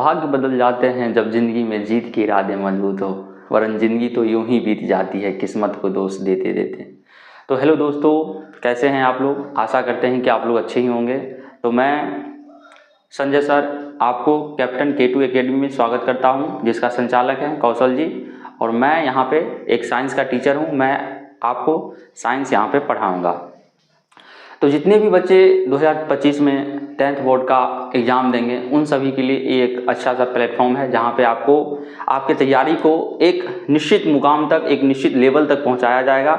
भाग्य बदल जाते हैं जब जिंदगी में जीत के इरादे मजबूत हो, वरन जिंदगी तो यूं ही बीत जाती है किस्मत को दोष देते देते। तो हेलो दोस्तों, कैसे हैं आप लोग? आशा करते हैं कि आप लोग अच्छे ही होंगे। तो मैं संजय सर आपको कैप्टन K2 एकेडमी में स्वागत करता हूं, जिसका संचालक है कौशल जी। और मैं यहां पे एक साइंस का टीचर हूं। मैं आपको साइंस यहां पे पढ़ाऊंगा। तो जितने भी बच्चे 2025 में 10th बोर्ड का एग्ज़ाम देंगे, उन सभी के लिए ये एक अच्छा सा प्लेटफॉर्म है, जहाँ पे आपको आपके तैयारी को एक निश्चित मुकाम तक, एक निश्चित लेवल तक पहुँचाया जाएगा,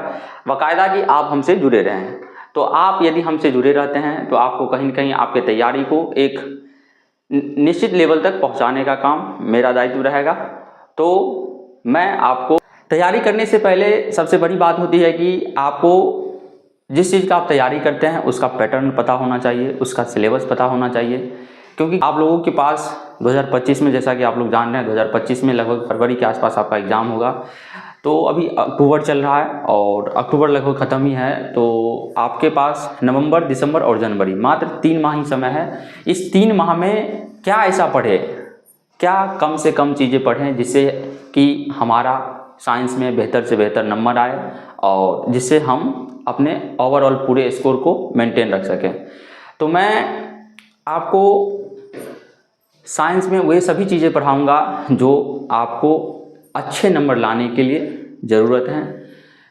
बाकायदा कि आप हमसे जुड़े रहें। तो आप यदि हमसे जुड़े रहते हैं तो आपको कहीं न कहीं आपके तैयारी को एक निश्चित लेवल तक पहुँचाने का काम मेरा दायित्व रहेगा। तो मैं आपको तैयारी करने से पहले सबसे बड़ी बात होती है कि आपको जिस चीज़ का आप तैयारी करते हैं उसका पैटर्न पता होना चाहिए, उसका सिलेबस पता होना चाहिए। क्योंकि आप लोगों के पास 2025 में, जैसा कि आप लोग जान रहे हैं, 2025 में लगभग फरवरी के आसपास आपका एग्ज़ाम होगा। तो अभी अक्टूबर चल रहा है और अक्टूबर लगभग ख़त्म ही है। तो आपके पास नवंबर, दिसंबर और जनवरी, मात्र 3 माह ही समय है। इस 3 माह में क्या ऐसा पढ़े, क्या कम से कम चीज़ें पढ़ें जिससे कि हमारा साइंस में बेहतर से बेहतर नंबर आए और जिससे हम अपने ओवरऑल पूरे स्कोर को मेंटेन रख सकें। तो मैं आपको साइंस में वही सभी चीज़ें पढ़ाऊंगा जो आपको अच्छे नंबर लाने के लिए ज़रूरत है।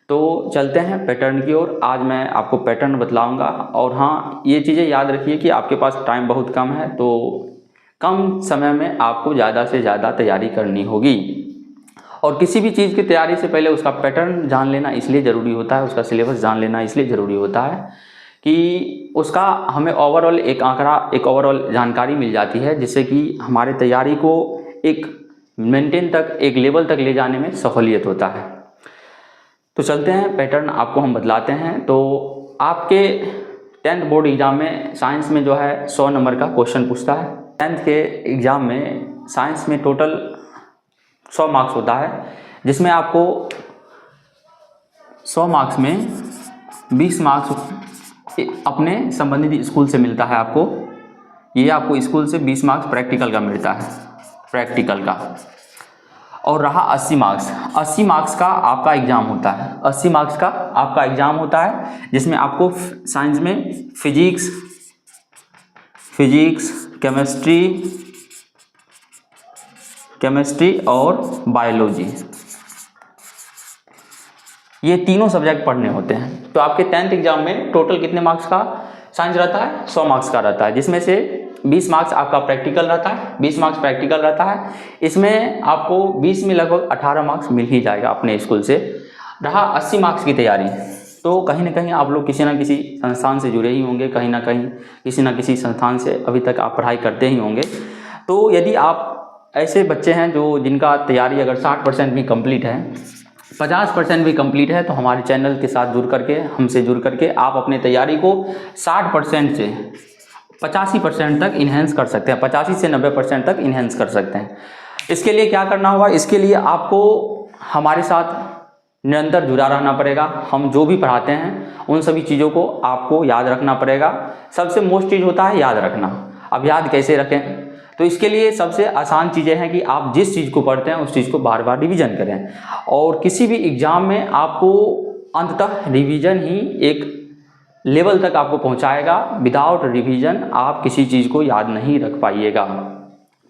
तो चलते हैं पैटर्न की ओर। आज मैं आपको पैटर्न बतलाऊंगा। और हाँ, ये चीज़ें याद रखिए कि आपके पास टाइम बहुत कम है, तो कम समय में आपको ज़्यादा से ज़्यादा तैयारी करनी होगी। और किसी भी चीज़ की तैयारी से पहले उसका पैटर्न जान लेना इसलिए ज़रूरी होता है, उसका सिलेबस जान लेना इसलिए ज़रूरी होता है कि उसका हमें ओवरऑल एक आंकड़ा, एक ओवरऑल जानकारी मिल जाती है, जिससे कि हमारे तैयारी को एक मेंटेन तक, एक लेवल तक ले जाने में सहूलियत होता है। तो चलते हैं, पैटर्न आपको हम बतलाते हैं। तो आपके 10th बोर्ड एग्ज़ाम में साइंस में जो है 100 नंबर का क्वेश्चन पूछता है। 10th के एग्ज़ाम में साइंस में टोटल 100 मार्क्स होता है, जिसमें आपको 100 मार्क्स में 20 मार्क्स अपने संबंधित स्कूल से मिलता है। आपको ये आपको स्कूल से 20 मार्क्स प्रैक्टिकल का मिलता है, प्रैक्टिकल का। और रहा 80 मार्क्स, 80 मार्क्स का आपका एग्ज़ाम होता है। 80 मार्क्स का आपका एग्ज़ाम होता है, जिसमें आपको साइंस में फिजिक्स, केमिस्ट्री और बायोलॉजी, ये तीनों सब्जेक्ट पढ़ने होते हैं। तो आपके 10th एग्जाम में टोटल कितने मार्क्स का साइंस रहता है? 100 मार्क्स का रहता है, जिसमें से 20 मार्क्स आपका प्रैक्टिकल रहता है। 20 मार्क्स प्रैक्टिकल रहता है। इसमें आपको 20 में लगभग 18 मार्क्स मिल ही जाएगा अपने स्कूल से। रहा 80 मार्क्स की तैयारी। तो कहीं ना कहीं आप लोग किसी ना किसी संस्थान से जुड़े ही होंगे, कहीं ना कहीं किसी ना किसी संस्थान से अभी तक आप पढ़ाई करते ही होंगे। तो यदि आप ऐसे बच्चे हैं जो जिनका तैयारी अगर 60% भी कंप्लीट है, 50% भी कंप्लीट है, तो हमारे चैनल के साथ जुड़ करके, हमसे जुड़ करके आप अपने तैयारी को 60% से 85% तक इन्हेंस कर सकते हैं, 85 से 90% तक इन्हेंस कर सकते हैं। इसके लिए क्या करना होगा? इसके लिए आपको हमारे साथ निरंतर जुड़ा रहना पड़ेगा। हम जो भी पढ़ाते हैं उन सभी चीज़ों को आपको याद रखना पड़ेगा। सबसे मोस्ट चीज़ होता है याद रखना। अब याद कैसे रखें? तो इसके लिए सबसे आसान चीज़ें हैं कि आप जिस चीज़ को पढ़ते हैं उस चीज़ को बार बार रिवीजन करें। और किसी भी एग्ज़ाम में आपको अंततः रिवीजन ही एक लेवल तक आपको पहुंचाएगा। विदाउट रिवीजन आप किसी चीज़ को याद नहीं रख पाइएगा।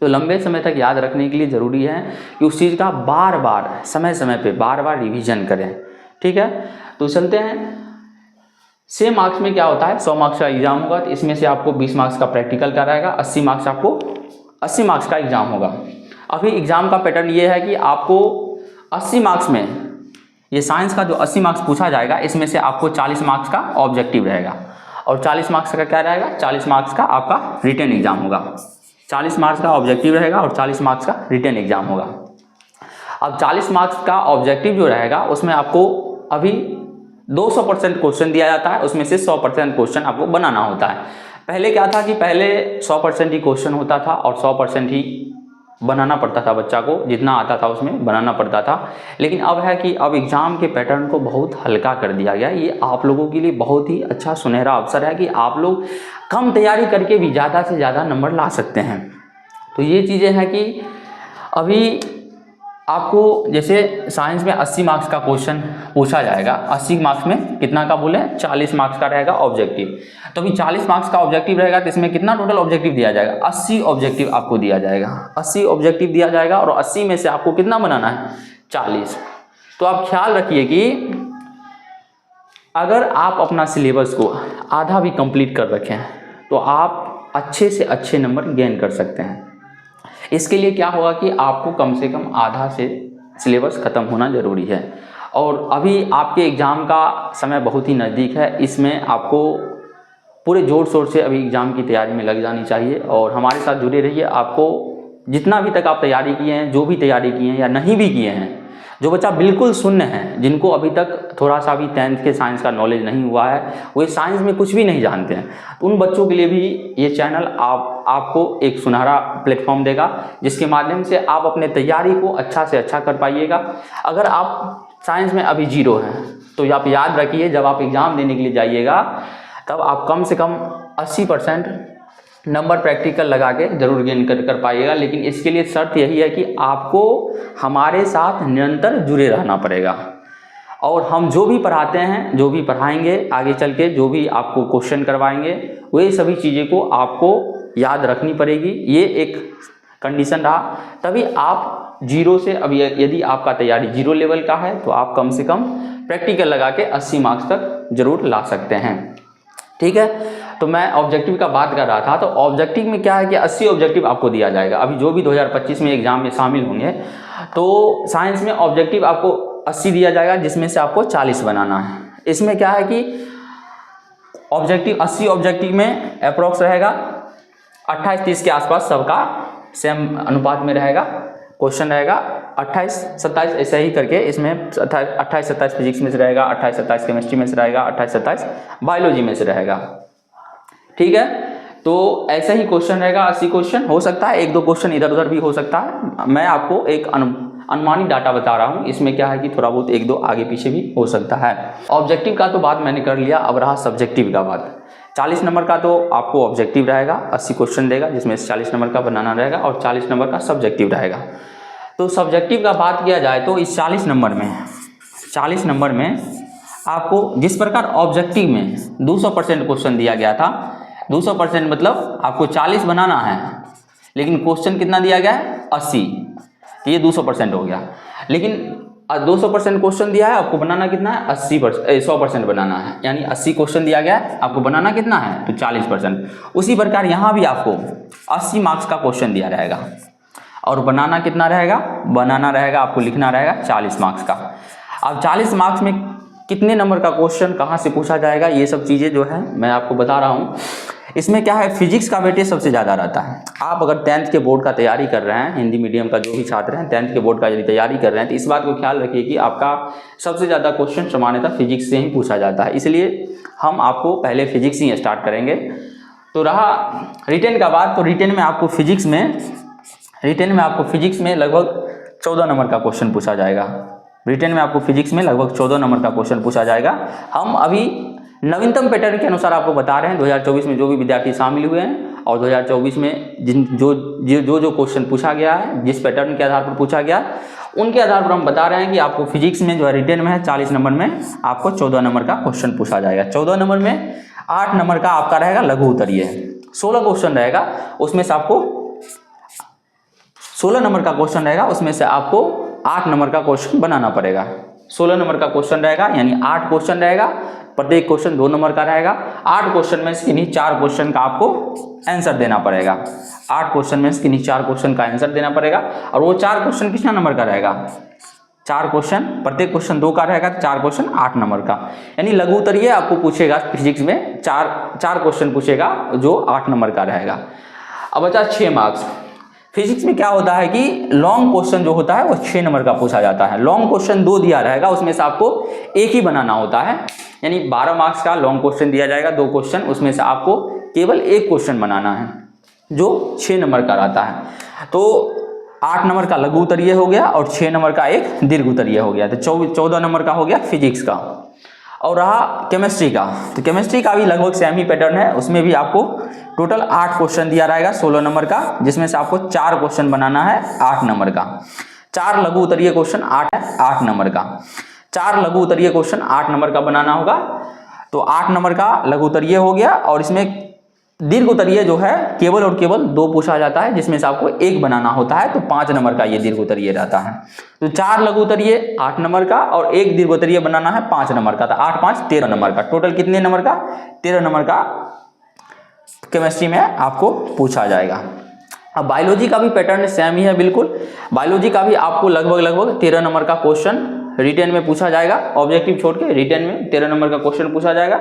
तो लंबे समय तक याद रखने के लिए ज़रूरी है कि उस चीज़ का बार बार, समय समय पे बार बार रिवीजन करें। ठीक है, तो चलते हैं। सेम मार्क्स में क्या होता है? 100 मार्क्स का एग्जाम होगा, तो इसमें से आपको 20 मार्क्स का प्रैक्टिकल का रहेगा, 80 मार्क्स का एग्जाम होगा। अभी एग्जाम का पैटर्न ये है कि आपको 80 मार्क्स में, ये साइंस का जो 80 मार्क्स पूछा जाएगा, इसमें से आपको 40 मार्क्स का ऑब्जेक्टिव रहेगा और 40 मार्क्स का क्या रहेगा? 40 मार्क्स का आपका रिटन एग्जाम होगा। 40 मार्क्स का ऑब्जेक्टिव रहेगा और 40 मार्क्स का रिटन एग्जाम होगा। अब 40 मार्क्स का ऑब्जेक्टिव जो रहेगा उसमें आपको अभी 200% क्वेश्चन दिया जाता है, उसमें से 100% क्वेश्चन आपको बनाना होता है। पहले क्या था कि पहले 100% ही क्वेश्चन होता था और 100% ही बनाना पड़ता था, बच्चा को जितना आता था उसमें बनाना पड़ता था। लेकिन अब है कि अब एग्ज़ाम के पैटर्न को बहुत हल्का कर दिया गया। ये आप लोगों के लिए बहुत ही अच्छा सुनहरा अवसर है कि आप लोग कम तैयारी करके भी ज़्यादा से ज़्यादा नंबर ला सकते हैं। तो ये चीज़ें हैं कि अभी आपको जैसे साइंस में 80 मार्क्स का क्वेश्चन पूछा जाएगा, 80 मार्क्स में कितना का बोले 40 मार्क्स का रहेगा ऑब्जेक्टिव। तो अभी 40 मार्क्स का ऑब्जेक्टिव रहेगा तो इसमें कितना टोटल ऑब्जेक्टिव दिया जाएगा, 80 ऑब्जेक्टिव आपको दिया जाएगा, 80 ऑब्जेक्टिव दिया जाएगा और 80 में से आपको कितना बनाना है 40। तो आप ख्याल रखिए कि अगर आप अपना सिलेबस को आधा भी कंप्लीट कर रखें तो आप अच्छे से अच्छे नंबर गेन कर सकते हैं। इसके लिए क्या होगा कि आपको कम से कम आधा से सिलेबस ख़त्म होना ज़रूरी है। और अभी आपके एग्ज़ाम का समय बहुत ही नज़दीक है, इसमें आपको पूरे ज़ोर शोर से अभी एग्ज़ाम की तैयारी में लग जानी चाहिए और हमारे साथ जुड़े रहिए। आपको जितना भी तक आप तैयारी किए हैं, जो भी तैयारी किए हैं या नहीं भी किए हैं, जो बच्चा बिल्कुल शून्य है, जिनको अभी तक थोड़ा सा भी 10th के साइंस का नॉलेज नहीं हुआ है, वो साइंस में कुछ भी नहीं जानते हैं, तो उन बच्चों के लिए भी ये चैनल आपको एक सुनहरा प्लेटफॉर्म देगा, जिसके माध्यम से आप अपने तैयारी को अच्छा से अच्छा कर पाइएगा। अगर आप साइंस में अभी 0 हैं तो आप याद रखिए, जब आप एग्ज़ाम देने के लिए जाइएगा तब आप कम से कम 80% नंबर प्रैक्टिकल लगा के जरूर गेन कर पाइएगा। लेकिन इसके लिए शर्त यही है कि आपको हमारे साथ निरंतर जुड़े रहना पड़ेगा और हम जो भी पढ़ाते हैं, जो भी पढ़ाएंगे आगे चल के, जो भी आपको क्वेश्चन करवाएंगे, वे सभी चीज़ें को आपको याद रखनी पड़ेगी। ये एक कंडीशन रहा, तभी आप 0 से, अब यदि आपका तैयारी 0 लेवल का है तो आप कम से कम प्रैक्टिकल लगा के 80 मार्क्स तक जरूर ला सकते हैं। ठीक है, तो मैं ऑब्जेक्टिव का बात कर रहा था। तो ऑब्जेक्टिव में क्या है कि 80 ऑब्जेक्टिव आपको दिया जाएगा। अभी जो भी 2025 में एग्जाम में शामिल होंगे तो साइंस में ऑब्जेक्टिव आपको 80 दिया जाएगा, जिसमें से आपको 40 बनाना है। इसमें क्या है कि ऑब्जेक्टिव 80 ऑब्जेक्टिव में अप्रोक्स रहेगा 28-30 के आसपास, सबका सेम अनुपात में रहेगा। क्वेश्चन रहेगा 28-27 ऐसे ही करके, इसमें 28-27 फिजिक्स में से रहेगा, 28-27 केमिस्ट्री में से रहेगा, 28-27 बायोलॉजी में से रहेगा। ठीक है, तो ऐसा ही क्वेश्चन रहेगा। 80 क्वेश्चन हो सकता है, 1-2 क्वेश्चन इधर उधर भी हो सकता है। मैं आपको एक अनुमानित डाटा बता रहा हूँ, इसमें क्या है कि थोड़ा बहुत 1-2 आगे पीछे भी हो सकता है। ऑब्जेक्टिव का तो बात मैंने कर लिया, अब रहा सब्जेक्टिव का बात। 40 नंबर का तो आपको ऑब्जेक्टिव रहेगा, 80 क्वेश्चन देगा, जिसमें 40 नंबर का बनाना रहेगा और 40 नंबर का सब्जेक्टिव रहेगा। तो सब्जेक्टिव का बात किया जाए तो इस 40 नंबर में आपको जिस प्रकार ऑब्जेक्टिव में 200% क्वेश्चन दिया गया था, 200% मतलब आपको 40 बनाना है, लेकिन क्वेश्चन कितना दिया गया है 80, ये 200% हो गया। लेकिन 200% क्वेश्चन दिया है, आपको बनाना कितना है 100% बनाना है, यानी 80 क्वेश्चन दिया गया है, आपको बनाना कितना है तो 40%। उसी प्रकार यहाँ भी आपको 80 मार्क्स का क्वेश्चन दिया रहेगा और बनाना कितना रहेगा, बनाना रहेगा आपको लिखना रहेगा 40 मार्क्स का। अब 40 मार्क्स में कितने नंबर का क्वेश्चन कहाँ से पूछा जाएगा, ये सब चीज़ें जो है मैं आपको बता रहा हूँ। इसमें क्या है, फिजिक्स का वेटेज सबसे ज़्यादा रहता है। आप अगर 10th के बोर्ड का तैयारी कर रहे हैं, हिंदी मीडियम का जो भी छात्र हैं 10th के बोर्ड का यदि तैयारी कर रहे हैं, तो इस बात को ख्याल रखिए कि आपका सबसे ज़्यादा क्वेश्चन सामान्यतः फिजिक्स से ही पूछा जाता है। इसलिए हम आपको पहले फिजिक्स ही स्टार्ट करेंगे। तो रहा रिटेन का बात, तो रिटेन में आपको फिजिक्स में लगभग 14 नंबर का क्वेश्चन पूछा जाएगा। रिटेन में आपको फिजिक्स में लगभग 14 नंबर का क्वेश्चन पूछा जाएगा। हम अभी नवीनतम पैटर्न के अनुसार आपको बता रहे हैं, 2024 में जो भी विद्यार्थी शामिल हुए हैं और 2024 में जो क्वेश्चन पूछा गया है, जिस पैटर्न के आधार पर पूछा गया, उनके आधार पर हम बता रहे हैं कि आपको फिजिक्स में जो है रिटेन में है 40 नंबर में आपको 14 नंबर का क्वेश्चन पूछा जाएगा। 14 नंबर में 8 नंबर का आपका रहेगा लघु उत्तरीय, 16 क्वेश्चन रहेगा, उसमें से आपको 16 नंबर का क्वेश्चन रहेगा, उसमें से आपको 8 नंबर का क्वेश्चन बनाना पड़ेगा। 16 नंबर का क्वेश्चन रहेगा, यानी 8 क्वेश्चन रहेगा, प्रत्येक क्वेश्चन 2 नंबर का रहेगा। 8 क्वेश्चन में से किन्हीं 4 क्वेश्चन का आपको आंसर देना पड़ेगा। 8 क्वेश्चन में से किन्हीं 4 क्वेश्चन का आंसर देना पड़ेगा, और वो 4 क्वेश्चन कितना नंबर का रहेगा, 4 क्वेश्चन, प्रत्येक क्वेश्चन 2 का रहेगा, 4 क्वेश्चन 8 नंबर का। यानी लघु उत्तरीय आपको पूछेगा फिजिक्स में 4 क्वेश्चन पूछेगा जो 8 नंबर का रहेगा। अब बचा 6 मार्क्स। फिजिक्स में क्या होता है कि लॉन्ग क्वेश्चन जो होता है वो 6 नंबर का पूछा जाता है। लॉन्ग क्वेश्चन 2 दिया रहेगा, उसमें से आपको एक ही बनाना होता है, यानी 12 मार्क्स का लॉन्ग क्वेश्चन दिया जाएगा, 2 क्वेश्चन, उसमें से आपको केवल एक क्वेश्चन बनाना है जो 6 नंबर का रहता है। तो 8 नंबर का लघु उत्तरीय हो गया और 6 नंबर का एक दीर्घ उत्तरीय हो गया, तो 14 नंबर का हो गया फिजिक्स का। और रहा केमिस्ट्री का, तो केमिस्ट्री का भी लगभग सेम ही पैटर्न है। उसमें भी आपको टोटल 8 क्वेश्चन दिया रहेगा 16 नंबर का, जिसमें से आपको 4 क्वेश्चन बनाना है 8 नंबर का। 4 लघु उत्तरीय क्वेश्चन 8 नंबर का, 4 लघु उत्तरीय क्वेश्चन 8 नंबर का बनाना होगा। तो 8 नंबर का लघु उत्तरीय हो गया, और इसमें दीर्घ उत्तरीय जो है केवल और केवल 2 पूछा जाता है, जिसमें से आपको 1 बनाना होता है, तो 5 नंबर का ये दीर्घ उत्तरीय रहता है। तो 4 लघु उत्तरीय 8 नंबर का और 1 दीर्घ उत्तरीय बनाना है 5 नंबर का, तो 8 5 13 नंबर का। टोटल कितने नंबर का? 13 नंबर का केमिस्ट्री में आपको पूछा जाएगा। अब बायोलॉजी का भी पैटर्न सेम ही है बिल्कुल। बायोलॉजी का भी आपको लगभग 13 नंबर का क्वेश्चन रिटेन में पूछा जाएगा, ऑब्जेक्टिव छोड़ के रिटेन में 13 नंबर का क्वेश्चन पूछा जाएगा,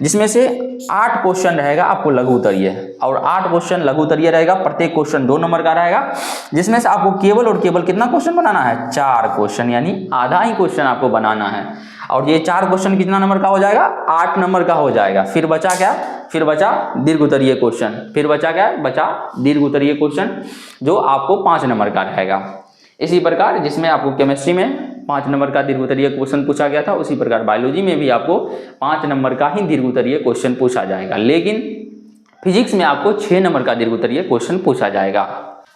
जिसमें से 8 क्वेश्चन रहेगा आपको लघु उत्तरीय, और 8 क्वेश्चन लघु उत्तरीय रहेगा। प्रत्येक क्वेश्चन 2 नंबर का रहेगा, जिसमें से आपको केवल और केवल कितना क्वेश्चन बनाना है? 4 क्वेश्चन, यानी आधा ही क्वेश्चन आपको बनाना है। और ये 4 क्वेश्चन कितना नंबर का हो जाएगा? 8 नंबर का हो जाएगा। फिर बचा क्या? फिर बचा दीर्घ उत्तरीय क्वेश्चन। फिर बचा क्या? बचा दीर्घ उत्तरीय क्वेश्चन, जो आपको 5 नंबर का रहेगा। इसी प्रकार जिसमें आपको केमिस्ट्री में 5 नंबर का दीर्घ उत्तरीय क्वेश्चन पूछा गया था, उसी प्रकार बायोलॉजी में भी आपको 5 नंबर का ही दीर्घ उत्तरीय क्वेश्चन पूछा जाएगा। लेकिन फिजिक्स में आपको 6 नंबर का दीर्घ उत्तरीय क्वेश्चन पूछा जाएगा।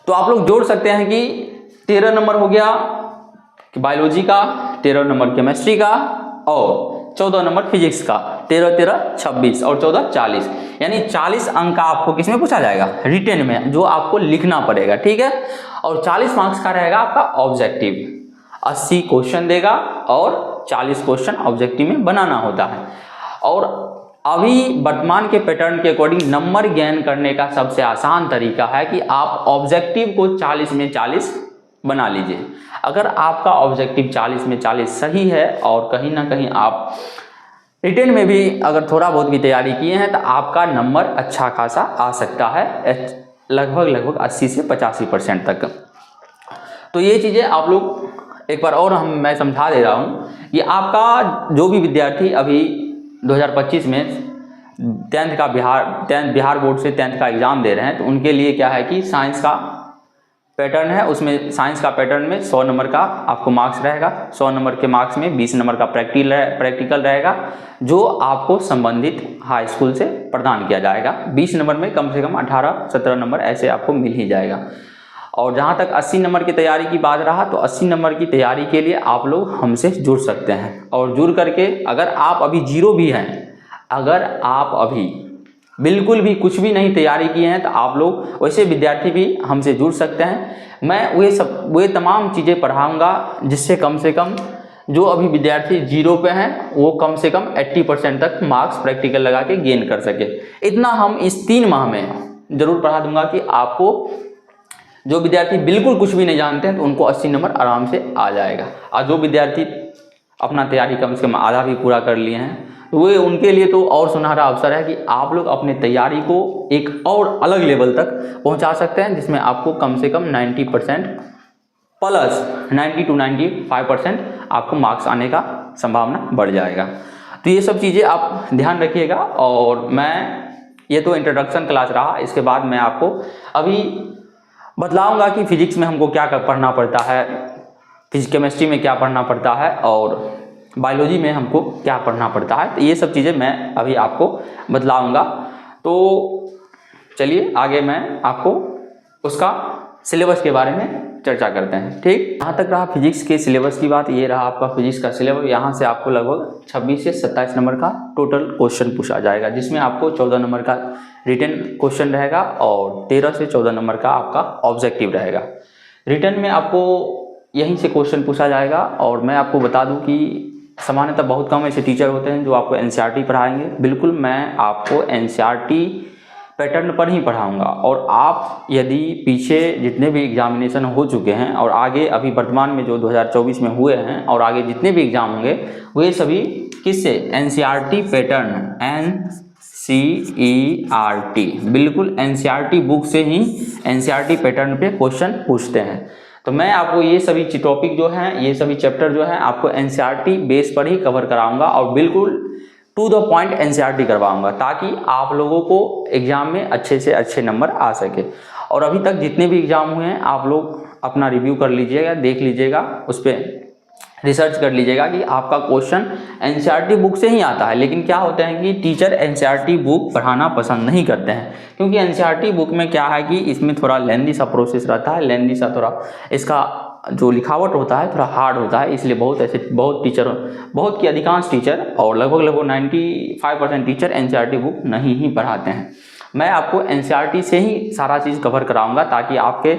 तो आप लोग जोड़ सकते हैं कि 13 नंबर हो गया बायोलॉजी का, 13 नंबर केमिस्ट्री का, और 14 नंबर फिजिक्स का। 13 13 26 और 14 40, यानी 40 अंक का आपको किसमें पूछा जाएगा? रिटेन में, जो आपको लिखना पड़ेगा, ठीक है। और 40 मार्क्स का रहेगा आपका ऑब्जेक्टिव। 80 क्वेश्चन देगा और 40 क्वेश्चन ऑब्जेक्टिव में बनाना होता है। और अभी वर्तमान के पैटर्न के अकॉर्डिंग नंबर गेन करने का सबसे आसान तरीका है कि आप ऑब्जेक्टिव को 40 में 40 बना लीजिए। अगर आपका ऑब्जेक्टिव 40 में 40 सही है, और कहीं ना कहीं आप रिटेन में भी अगर थोड़ा बहुत भी तैयारी किए हैं, तो आपका नंबर अच्छा खासा आ सकता है, लगभग 80 से 85% तक। तो ये चीज़ें आप लोग एक बार और मैं समझा दे रहा हूँ कि आपका जो भी विद्यार्थी अभी 2025 में 10th का बिहार बोर्ड से 10th का एग्ज़ाम दे रहे हैं, तो उनके लिए क्या है कि साइंस का पैटर्न है। उसमें साइंस का पैटर्न में 100 नंबर का आपको मार्क्स रहेगा। 100 नंबर के मार्क्स में 20 नंबर का प्रैक्टिकल रहेगा, जो आपको संबंधित हाई स्कूल से प्रदान किया जाएगा। 20 नंबर में कम से कम 18-17 नंबर ऐसे आपको मिल ही जाएगा। और जहाँ तक 80 नंबर की तैयारी की बात रहा, तो 80 नंबर की तैयारी के लिए आप लोग हमसे जुड़ सकते हैं। और जुड़ करके अगर आप अभी 0 भी हैं, अगर आप अभी बिल्कुल भी कुछ भी नहीं तैयारी किए हैं, तो आप लोग वैसे विद्यार्थी भी हमसे जुड़ सकते हैं। मैं वे तमाम चीज़ें पढ़ाऊँगा जिससे कम से कम जो अभी विद्यार्थी 0 पे हैं, वो कम से कम 80% तक मार्क्स प्रैक्टिकल लगा के गेन कर सके। इतना हम इस 3 माह में ज़रूर पढ़ा दूंगा कि आपको जो विद्यार्थी बिल्कुल कुछ भी नहीं जानते हैं, तो उनको 80 नंबर आराम से आ जाएगा। और जो विद्यार्थी अपना तैयारी कम से कम आधा भी पूरा कर लिए हैं, तो वे उनके लिए तो और सुनहरा अवसर है कि आप लोग अपने तैयारी को एक और अलग लेवल तक पहुंचा सकते हैं, जिसमें आपको कम से कम 90% प्लस 90 to 95% आपको मार्क्स आने का संभावना बढ़ जाएगा। तो ये सब चीज़ें आप ध्यान रखिएगा। और ये तो इंट्रोडक्शन क्लास रहा, इसके बाद मैं आपको अभी बतलाऊंगा कि फिजिक्स में हमको क्या पढ़ना पड़ता है, केमिस्ट्री में क्या पढ़ना पड़ता है, और बायोलॉजी में हमको क्या पढ़ना पड़ता है। तो ये सब चीज़ें मैं अभी आपको बतलाऊंगा। तो चलिए आगे मैं आपको उसका सिलेबस के बारे में चर्चा करते हैं, ठीक। यहाँ तक रहा फिजिक्स के सिलेबस की बात। ये रहा आपका फिजिक्स का सिलेबस। यहाँ से आपको लगभग 26 से 27 नंबर का टोटल क्वेश्चन पूछा जाएगा, जिसमें आपको 14 नंबर का रिटन क्वेश्चन रहेगा और 13 से 14 नंबर का आपका ऑब्जेक्टिव रहेगा। रिटन में आपको यहीं से क्वेश्चन पूछा जाएगा। और मैं आपको बता दूं कि सामान्यतः बहुत कम ऐसे टीचर होते हैं जो आपको एनसीईआरटी पढ़ाएंगे। बिल्कुल मैं आपको एनसीईआरटी पैटर्न पर ही पढ़ाऊंगा। और आप यदि पीछे जितने भी एग्जामिनेशन हो चुके हैं और आगे अभी वर्तमान में जो 2024 में हुए हैं और आगे जितने भी एग्ज़ाम होंगे, वे सभी किससे? एनसीईआरटी पैटर्न, एनसीईआरटी, बिल्कुल एनसीईआरटी बुक से ही एनसीईआरटी पैटर्न पे क्वेश्चन पूछते हैं। तो मैं आपको ये सभी टॉपिक जो हैं, ये सभी चैप्टर जो हैं, आपको एनसीईआरटी बेस पर ही कवर कराऊंगा और बिल्कुल टू द पॉइंट एनसीईआरटी करवाऊंगा, ताकि आप लोगों को एग्ज़ाम में अच्छे से अच्छे नंबर आ सके। और अभी तक जितने भी एग्ज़ाम हुए हैं, आप लोग अपना रिव्यू कर लीजिएगा, देख लीजिएगा, उस पर रिसर्च कर लीजिएगा कि आपका क्वेश्चन एनसीईआरटी बुक से ही आता है, लेकिन क्या होता है कि टीचर एनसीईआरटी बुक पढ़ाना पसंद नहीं करते हैं, क्योंकि एनसीईआरटी बुक में क्या है कि इसमें थोड़ा लेंदी सा प्रोसेस रहता है, लेंदी सा थोड़ा इसका जो लिखावट होता है थोड़ा हार्ड होता है, इसलिए बहुत की अधिकांश टीचर और लगभग 95% टीचर एनसीईआरटी बुक नहीं ही पढ़ाते हैं। मैं आपको एनसीईआरटी से ही सारा चीज़ कवर कराऊंगा ताकि आपके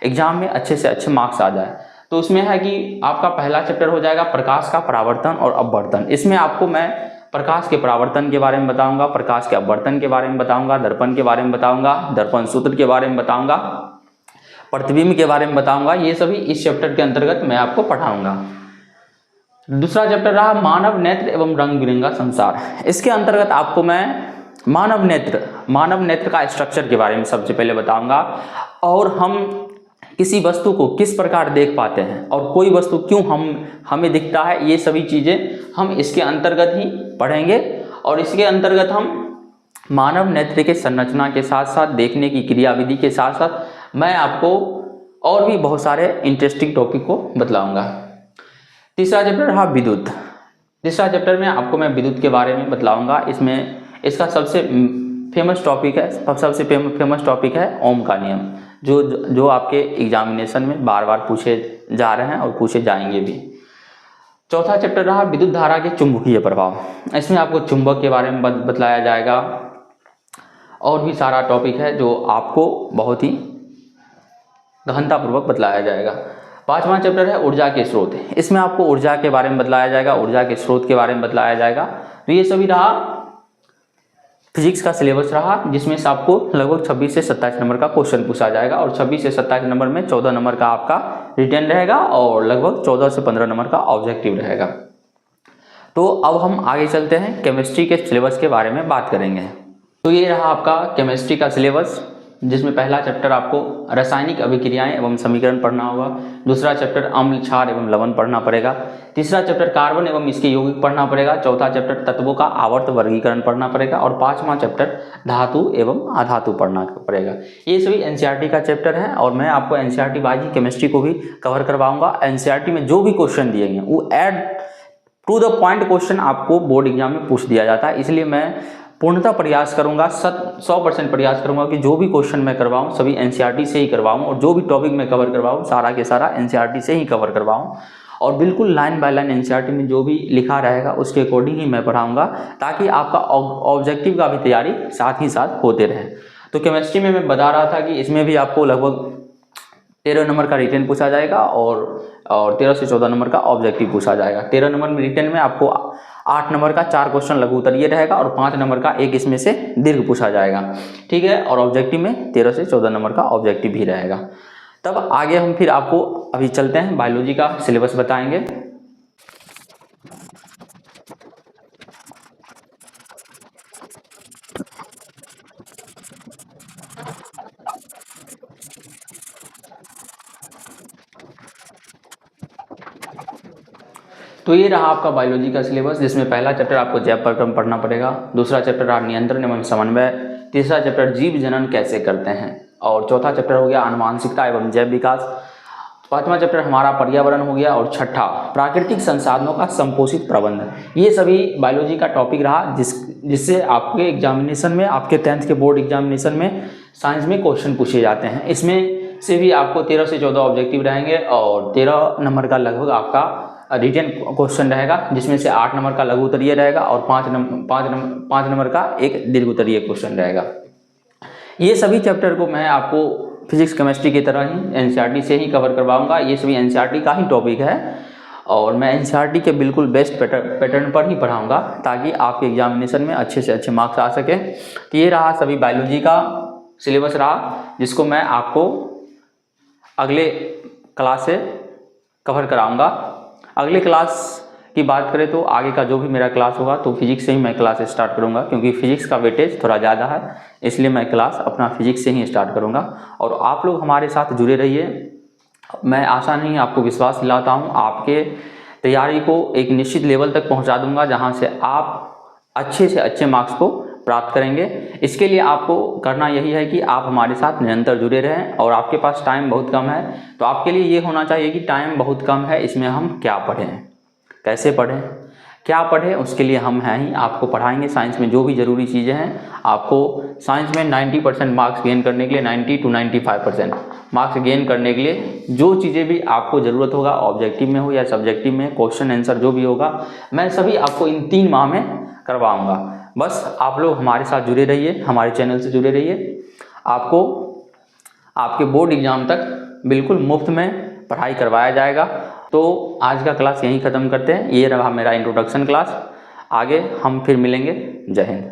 एग्जाम में अच्छे से अच्छे मार्क्स आ जाए। तो उसमें है कि आपका पहला चैप्टर हो जाएगा प्रकाश का परावर्तन और अपवर्तन। इसमें आपको मैं प्रकाश के परावर्तन के बारे में बताऊंगा, प्रकाश के अपवर्तन के बारे में बताऊंगा, दर्पण के बारे में बताऊंगा, दर्पण सूत्र के बारे में बताऊंगा, प्रतिबिंब के बारे में बताऊंगा। ये सभी इस चैप्टर के अंतर्गत मैं आपको पढ़ाऊंगा। दूसरा चैप्टर रहा मानव नेत्र एवं रंग बिरंगा संसार। इसके अंतर्गत आपको मैं मानव नेत्र का स्ट्रक्चर के बारे में सबसे पहले बताऊंगा, और हम किसी वस्तु को किस प्रकार देख पाते हैं और कोई वस्तु क्यों हमें दिखता है, ये सभी चीज़ें हम इसके अंतर्गत ही पढ़ेंगे। और इसके अंतर्गत हम मानव नेत्र के संरचना के साथ साथ देखने की क्रियाविधि के साथ साथ मैं आपको और भी बहुत सारे इंटरेस्टिंग टॉपिक को बतलाऊंगा। तीसरा चैप्टर रहा विद्युत। तीसरा चैप्टर में आपको मैं विद्युत के बारे में बतलाऊंगा। इसमें इसका सबसे फेमस टॉपिक है ओम का नियम, जो आपके एग्जामिनेशन में बार बार पूछे जा रहे हैं और पूछे जाएंगे भी। चौथा चैप्टर रहा विद्युत धारा के चुंबकीय प्रभाव। इसमें आपको चुंबक के बारे में बतलाया जाएगा, और भी सारा टॉपिक है जो आपको बहुत ही गहनतापूर्वक बतलाया जाएगा। पांचवा चैप्टर है ऊर्जा के स्रोत। इसमें आपको ऊर्जा के बारे में बतलाया जाएगा, ऊर्जा के स्रोत के बारे में बतलाया जाएगा। तो ये सभी रहा फिजिक्स का सिलेबस रहा, जिसमें से आपको लगभग 26 से 27 नंबर का क्वेश्चन पूछा जाएगा, और 26 से 27 नंबर में 14 नंबर का आपका रिटन रहेगा और लगभग 14 से 15 नंबर का ऑब्जेक्टिव रहेगा। तो अब हम आगे चलते हैं, केमिस्ट्री के सिलेबस के बारे में बात करेंगे। तो ये रहा आपका केमिस्ट्री का सिलेबस, जिसमें पहला चैप्टर आपको रासायनिक अभिक्रियाएं एवं समीकरण पढ़ना होगा। दूसरा चैप्टर अम्ल, क्षार एवं लवण पढ़ना पड़ेगा। तीसरा चैप्टर कार्बन एवं इसके यौगिक पढ़ना पड़ेगा। चौथा चैप्टर तत्वों का आवर्त वर्गीकरण पढ़ना पड़ेगा, और पांचवा चैप्टर धातु एवं अधातु पढ़ना पड़ेगा। ये सभी एनसीईआरटी का चैप्टर है, और मैं आपको एनसीईआरटी वाइज ही केमिस्ट्री को भी कवर करवाऊंगा। एनसीईआरटी में जो भी क्वेश्चन दिए गए वो add to the point question आपको बोर्ड एग्जाम में पूछ दिया जाता है, इसलिए मैं पूर्णतः प्रयास करूंगा, 100% प्रयास करूंगा कि जो भी क्वेश्चन मैं करवाऊं सभी एनसीईआरटी से ही करवाऊं, और जो भी टॉपिक मैं कवर करवाऊं सारा के सारा एनसीईआरटी से ही कवर करवाऊं, और बिल्कुल लाइन बाय लाइन एनसीईआरटी में जो भी लिखा रहेगा उसके अकॉर्डिंग ही मैं पढ़ाऊंगा, ताकि आपका ऑब्जेक्टिव का भी तैयारी साथ ही साथ होते रहे। तो केमिस्ट्री में मैं बता रहा था कि इसमें भी आपको लगभग 13 नंबर का रिटन पूछा जाएगा, और 13 से 14 नंबर का ऑब्जेक्टिव पूछा जाएगा। 13 नंबर में रिटन में आपको 8 नंबर का 4 क्वेश्चन लघु उत्तरीय रहेगा, और 5 नंबर का एक इसमें से दीर्घ पूछा जाएगा, ठीक है। और ऑब्जेक्टिव में 13 से 14 नंबर का ऑब्जेक्टिव भी रहेगा। तब आगे हम फिर आपको अभी चलते हैं, बायोलॉजी का सिलेबस बताएंगे। तो ये रहा आपका बायोलॉजी का सिलेबस, जिसमें पहला चैप्टर आपको जैव प्रक्रम पढ़ना पड़ेगा। दूसरा चैप्टर रहा नियंत्रण एवं समन्वय। तीसरा चैप्टर जीव जनन कैसे करते हैं, और चौथा चैप्टर हो गया आनुवांशिकता एवं जैव विकास। पांचवा चैप्टर हमारा पर्यावरण हो गया, और छठा प्राकृतिक संसाधनों का संपोषित प्रबंधन। ये सभी बायोलॉजी का टॉपिक रहा, जिससे आपके एग्जामिनेशन में, आपके 10th के बोर्ड एग्जामिनेशन में साइंस में क्वेश्चन पूछे जाते हैं। इसमें से भी आपको 13 से 14 ऑब्जेक्टिव रहेंगे, और 13 नंबर का लगभग आपका रिटन क्वेश्चन रहेगा, जिसमें से 8 नंबर का लघु उत्तरीय रहेगा, और 5 नंबर का एक दीर्घ उत्तरीय क्वेश्चन रहेगा। ये सभी चैप्टर को मैं आपको फिजिक्स केमिस्ट्री की तरह ही एनसीईआरटी से ही कवर करवाऊंगा। ये सभी एनसीईआरटी का ही टॉपिक है, और मैं एनसीईआरटी के बिल्कुल बेस्ट पैटर्न पर ही पढ़ाऊंगा, ताकि आपके एग्जामिनेशन में अच्छे से अच्छे मार्क्स आ सके। तो ये रहा सभी बायोलॉजी का सिलेबस रहा, जिसको मैं आपको अगले क्लास से कवर कराऊंगा। अगले क्लास की बात करें तो आगे का जो भी मेरा क्लास होगा तो फिजिक्स से ही मैं क्लास स्टार्ट करूंगा, क्योंकि फिजिक्स का वेटेज थोड़ा ज़्यादा है, इसलिए मैं क्लास अपना फिजिक्स से ही स्टार्ट करूंगा। और आप लोग हमारे साथ जुड़े रहिए। मैं आशा नहीं, आपको विश्वास दिलाता हूं, आपके तैयारी को एक निश्चित लेवल तक पहुंचा दूंगा, जहां से आप अच्छे से अच्छे मार्क्स को प्राप्त करेंगे। इसके लिए आपको करना यही है कि आप हमारे साथ निरंतर जुड़े रहें, और आपके पास टाइम बहुत कम है, तो आपके लिए ये होना चाहिए कि टाइम बहुत कम है, इसमें हम क्या पढ़ें। कैसे पढ़ें, क्या पढ़ें, उसके लिए हम हैं ही, आपको पढ़ाएंगे। साइंस में जो भी ज़रूरी चीज़ें हैं, आपको साइंस में 90% मार्क्स गेन करने के लिए 90 to 95% मार्क्स गेन करने के लिए जो चीज़ें भी आपको ज़रूरत होगा, ऑब्जेक्टिव में हो या सब्जेक्टिव में, क्वेश्चन आंसर जो भी होगा, मैं सभी आपको इन 3 माह में करवाऊँगा। बस आप लोग हमारे साथ जुड़े रहिए, हमारे चैनल से जुड़े रहिए। आपको आपके बोर्ड एग्ज़ाम तक बिल्कुल मुफ्त में पढ़ाई करवाया जाएगा। तो आज का क्लास यहीं ख़त्म करते हैं। ये रहा मेरा इंट्रोडक्शन क्लास। आगे हम फिर मिलेंगे। जय हिंद।